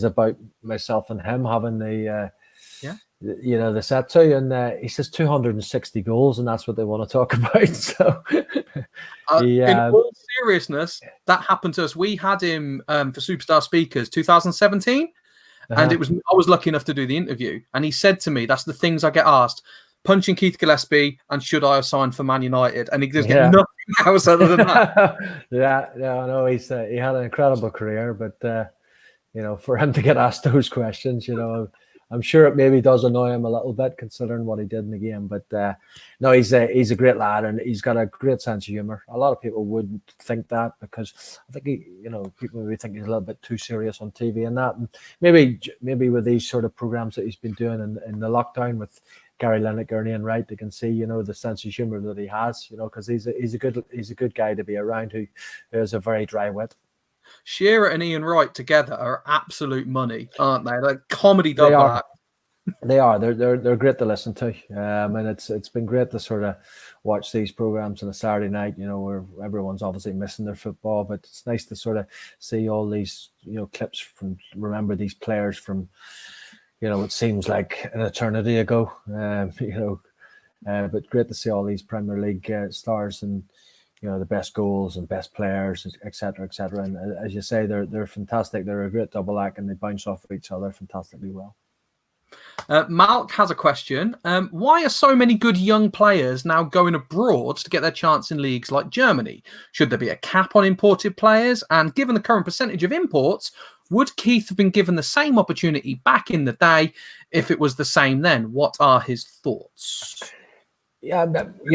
about myself and him having the the set to, and he says 260 goals, and that's what they want to talk about. So, in all seriousness, that happened to us. We had him for Superstar Speakers 2017. And I was lucky enough to do the interview. And he said to me, that's the things I get asked: punching Keith Gillespie, and should I have signed for Man United? And he doesn't get nothing else other than that. I know he had an incredible career, but for him to get asked those questions, I'm sure it maybe does annoy him a little bit, considering what he did in the game. But no, he's a great lad, and he's got a great sense of humor. A lot of people wouldn't think that, because I think people maybe think he's a little bit too serious on TV and that. And maybe with these sort of programs that he's been doing in the lockdown with Gary Lineker, Ernie and Wright, they can see the sense of humor that he has. Because he's a good guy to be around, who has a very dry wit. Shearer and Ian Wright together are absolute money, aren't they? Like comedy double act. They are. They're great to listen to, and it's been great to sort of watch these programs on a Saturday night. Where everyone's obviously missing their football, but it's nice to sort of see all these clips from remember these players from it seems like an eternity ago. But great to see all these Premier League stars and the best goals and best players, etc., etc. And as you say, they're fantastic. They're a great double act, and they bounce off of each other fantastically well. Malk has a question. Why are so many good young players now going abroad to get their chance in leagues like Germany? Should there be a cap on imported players? And given the current percentage of imports, would Keith have been given the same opportunity back in the day if it was the same then? What are his thoughts? Yeah,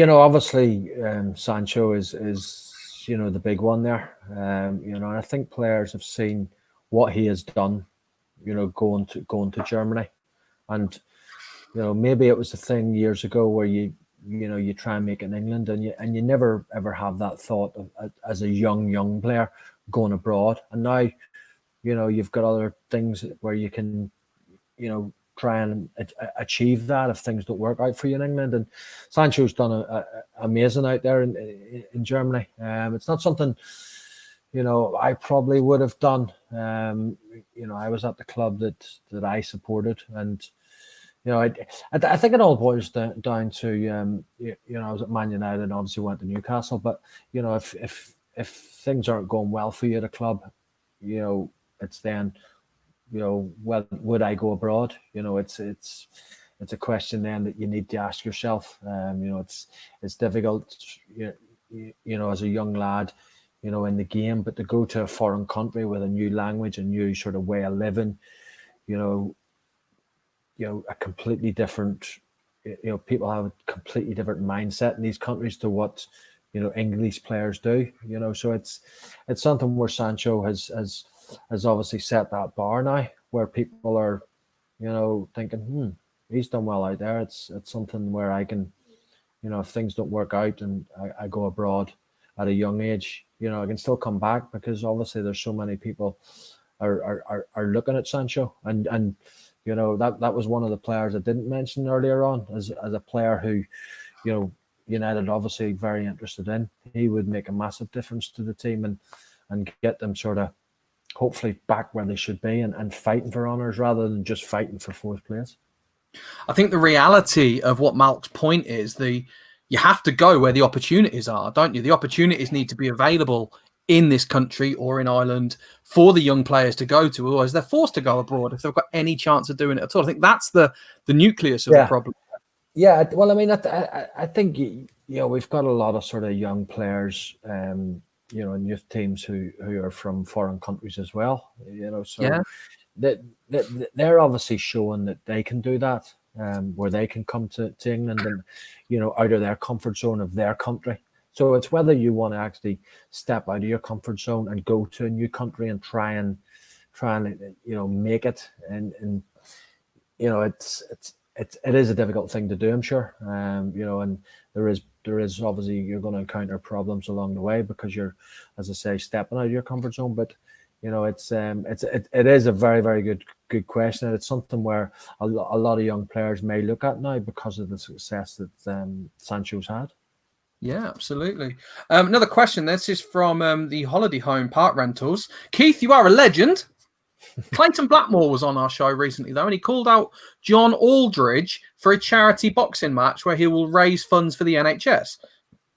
obviously Sancho is the big one there. And I think players have seen what he has done, going to Germany, and maybe it was a thing years ago where you try and make it in England, and you never ever have that thought of, as a young player going abroad. And now you've got other things where you can try and achieve that if things don't work out for you in England. And Sancho's done amazing out there in Germany. It's not something I probably would have done. I was at the club that I supported, and I think it all boils down to I was at Man United and obviously went to Newcastle, but if things aren't going well for you at a club, it's then would I go abroad? It's a question then that you need to ask yourself. It's difficult, as a young lad, in the game, but to go to a foreign country with a new language, a new sort of way of living, a completely different, people have a completely different mindset in these countries to what, English players do, so it's something where Sancho has obviously set that bar now, where people are, thinking, he's done well out there. It's something where I can, if things don't work out and I go abroad at a young age, I can still come back, because obviously there's so many people are looking at Sancho, and that was one of the players I didn't mention earlier on as a player who, United obviously very interested in. He would make a massive difference to the team and get them sort of hopefully back where they should be and fighting for honours rather than just fighting for fourth place. I think the reality of what Malk's point is, you have to go where the opportunities are, don't you? The opportunities need to be available in this country or in Ireland for the young players to go to, otherwise they're forced to go abroad if they've got any chance of doing it at all. I think that's the nucleus of the problem. Yeah, well, I mean, I think we've got a lot of sort of young players, in youth teams who are from foreign countries as well. So they're obviously showing that they can do that, where they can come to England and out of their comfort zone of their country. So it's whether you want to actually step out of your comfort zone and go to a new country and try and make it, and it is a difficult thing to do, I'm sure. And there is obviously, you're going to encounter problems along the way because you're, as I say, stepping out of your comfort zone. But it is a very, very good question. And it's something where a lot of young players may look at now because of the success that Sancho's had. Yeah, absolutely. Another question. This is from the Holiday Home Park Rentals. Keith, you are a legend. Clayton Blackmore was on our show recently, though, and he called out John Aldridge for a charity boxing match where he will raise funds for the NHS.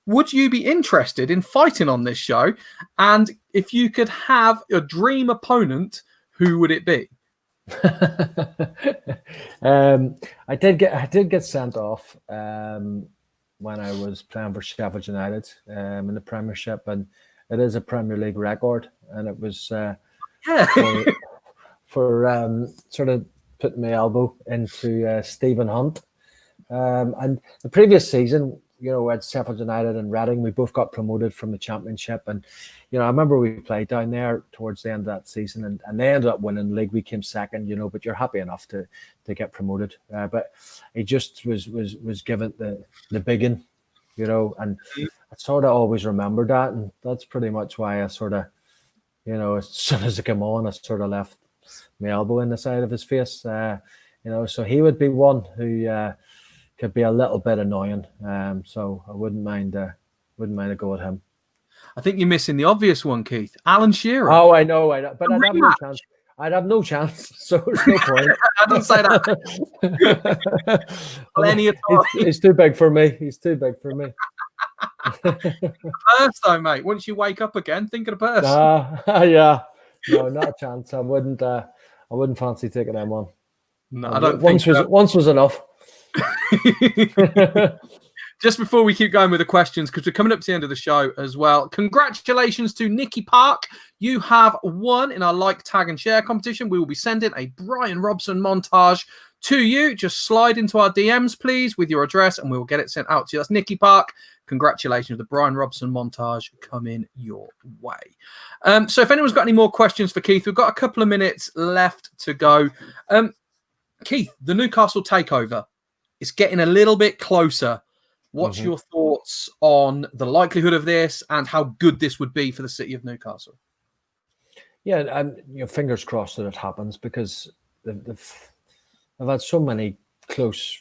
Would you be interested in fighting on this show? And if you could have a dream opponent, who would it be? I did get sent off when I was playing for Sheffield United in the Premiership, and it is a Premier League record, and it was for sort of putting my elbow into Stephen Hunt. And the previous season, at Sheffield United and Reading, we both got promoted from the Championship. And, I remember we played down there towards the end of that season and they ended up winning the league. We came second, but you're happy enough to get promoted. But he just was given the biggin, and I sort of always remembered that. And that's pretty much why I sort of, as soon as I came on, I sort of left my elbow in the side of his face. So he would be one who could be a little bit annoying. So I wouldn't mind a go at him. I think you're missing the obvious one, Keith. Alan Shearer. Oh, I know. But I'd have no chance. I'd have no chance. So there's no point. I didn't say that. Plenty of time. He's too big for me. Purse, though, mate. Once you wake up again, think of the purse. Yeah. No, not a chance. I wouldn't fancy taking him on. No, I don't think so. Once was enough. Just before we keep going with the questions, because we're coming up to the end of the show as well, congratulations to Nicky Park. You have won in our like, tag and share competition. We will be sending a Brian Robson montage to you. Just slide into our DMs, please, with your address, and we will get it sent out to you. That's Nicky Park. Congratulations. The Brian Robson montage coming your way. So if anyone's got any more questions for Keith, we've got a couple of minutes left to go. Keith, the Newcastle takeover, it's getting a little bit closer. What's your thoughts on the likelihood of this and how good this would be for the city of Newcastle? Yeah, and fingers crossed that it happens, because they've had so many close,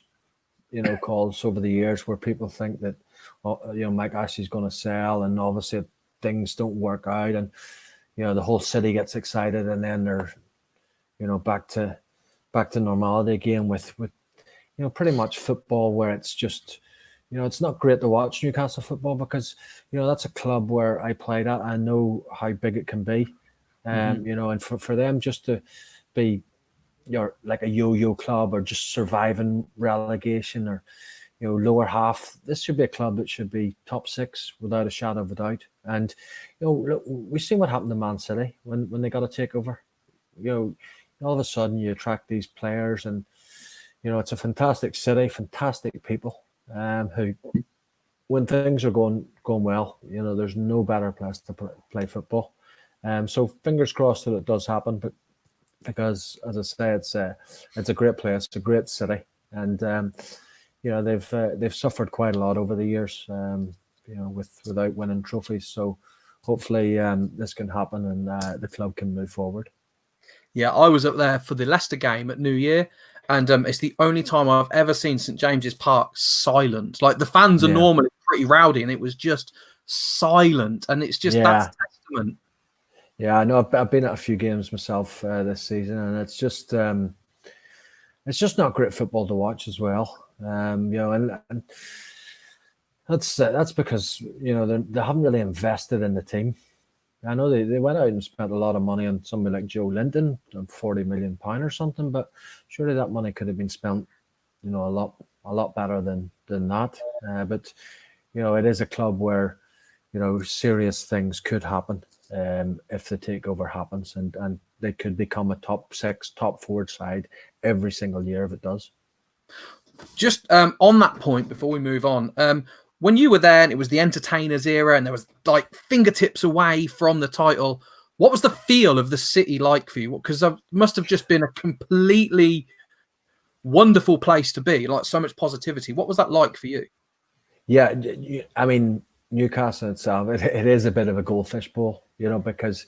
calls over the years where people think that, Mike Ashley's going to sell, and obviously things don't work out. And the whole city gets excited, and then they're, back to normality again with pretty much football, where it's just, it's not great to watch Newcastle football because, that's a club where I played at. I know how big it can be. And for them just to be, like a yo-yo club or just surviving relegation or, lower half, this should be a club that should be top 6 without a shadow of a doubt. And, look, we seen what happened to Man City when they got a takeover. All of a sudden you attract these players, and, it's a fantastic city, fantastic people, who, when things are going well, there's no better place to play football. So fingers crossed that it does happen, but because, as I say, it's a great place, it's a great city, and they've suffered quite a lot over the years, without winning trophies. So hopefully this can happen and the club can move forward. Yeah, I was up there for the Leicester game at New Year, and it's the only time I've ever seen St James's Park silent. Like, the fans are normally pretty rowdy, and it was just silent, and it's just that's testament. Yeah, I know. I've been at a few games myself this season, and it's just not great football to watch as well. And that's because they haven't really invested in the team. I know they went out and spent a lot of money on somebody like Joe Linton, £40 million or something, but surely that money could have been spent, a lot better than that. But it is a club where serious things could happen if the takeover happens, and they could become a top 6, top 4 side every single year if it does. Just on that point, before we move on, when you were there and it was the entertainers era and there was like fingertips away from the title, what was the feel of the city like for you? Because it must have just been a completely wonderful place to be, like so much positivity. What was that like for you? Yeah, I mean, Newcastle itself, it is a bit of a goldfish bowl, because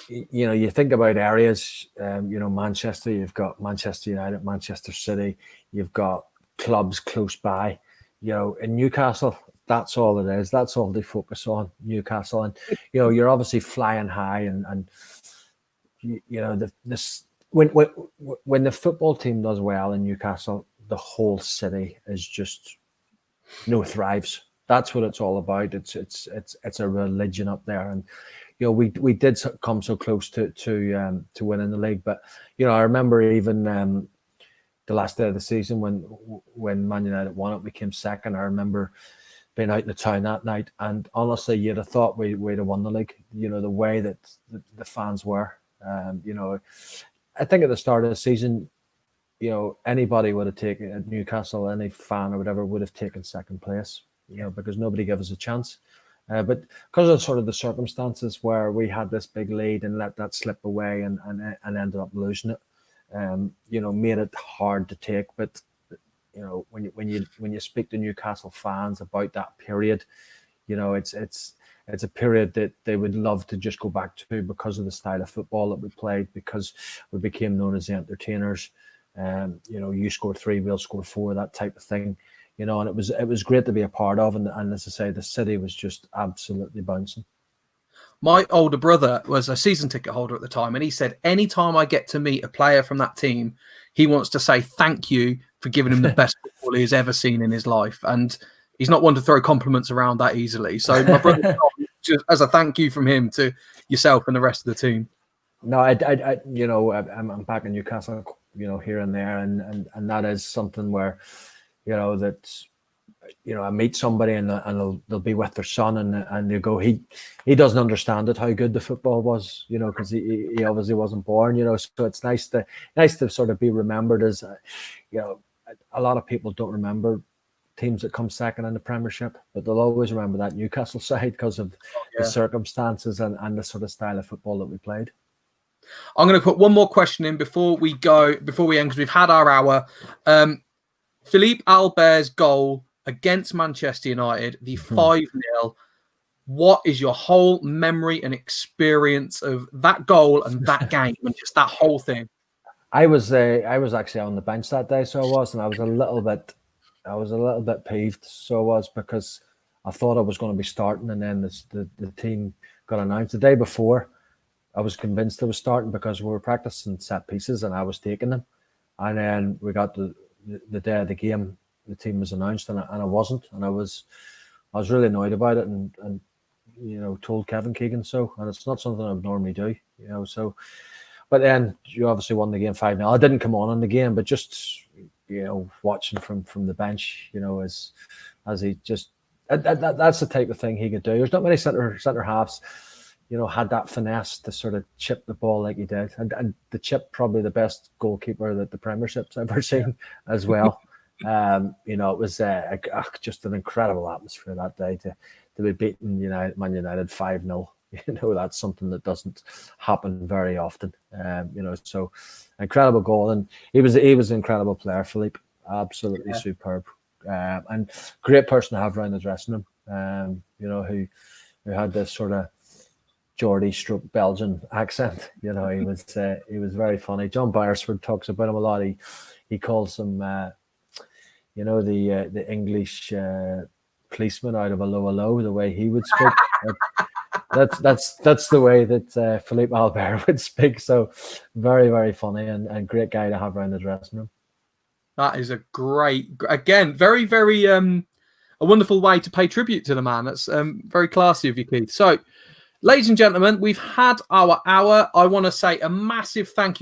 you think about areas, Manchester, you've got Manchester United, Manchester City, you've got clubs close by. In Newcastle, that's all it is. That's all they focus on, Newcastle. And, you're obviously flying high, and when the football team does well in Newcastle, the whole city is just, thrives. That's what it's all about. It's a religion up there. And, we did come so close to winning the league. But, I remember even the last day of the season when Man United won it, we came second. I remember being out in the town that night, and honestly, you'd have thought we'd have won the league. The way that the fans were. I think at the start of the season, anybody would have taken at Newcastle, any fan or whatever would have taken second place. Because nobody gave us a chance. But because of sort of the circumstances where we had this big lead and let that slip away and ended up losing it, made it hard to take. But when you speak to Newcastle fans about that period, it's a period that they would love to just go back to because of the style of football that we played, because we became known as the entertainers. You score 3, we'll score 4, that type of thing. And it was great to be a part of, and as I say, the city was just absolutely bouncing. My older brother was a season ticket holder at the time, and he said, anytime I get to meet a player from that team, he wants to say thank you for giving him the best football he has ever seen in his life. And he's not one to throw compliments around that easily. So my brother, just as a thank you from him to yourself and the rest of the team. No, I'm back in Newcastle, here and there, and that is something where, I meet somebody and they'll be with their son and they go, he doesn't understand it, how good the football was, because he obviously wasn't born, so it's nice to sort of be remembered as, a lot of people don't remember teams that come second in the Premiership, but they'll always remember that Newcastle side because of the circumstances and the sort of style of football that we played. I'm going to put one more question in before we end, because we've had our hour. Philippe Albert's goal against Manchester United, the 5-0. What is your whole memory and experience of that goal and that game and just that whole thing? I was actually on the bench that day, so I was, and I was a little bit peeved, so I was, because I thought I was going to be starting, and then the team got announced. The day before, I was convinced I was starting because we were practicing set pieces and I was taking them. And then we got the day of the game, the team was announced and I wasn't. And I was really annoyed about it and told Kevin Keegan so. And it's not something I would normally do, so. But then you obviously won the game 5-0. I didn't come on in the game, but just, watching from the bench, as he just, that's the type of thing he could do. There's not many centre halves, had that finesse to sort of chip the ball like he did. And the chip, probably the best goalkeeper that the Premiership's ever seen as well. It was just an incredible atmosphere that day to be beating Man United 5-0. That's something that doesn't happen very often. So incredible goal. And he was an incredible player, Philippe. Absolutely superb. And great person to have around the dressing room, who had this sort of Geordie stroke Belgian accent. He was very funny. John Beresford talks about him a lot. He calls him the English policeman out of a low, the way he would speak. That's the way that Philippe Albert would speak. So very, very funny and great guy to have around the dressing room. That is a great, again, very, very a wonderful way to pay tribute to the man. That's very classy of you, Keith. So, ladies and gentlemen, we've had our hour. I want to say a massive thank you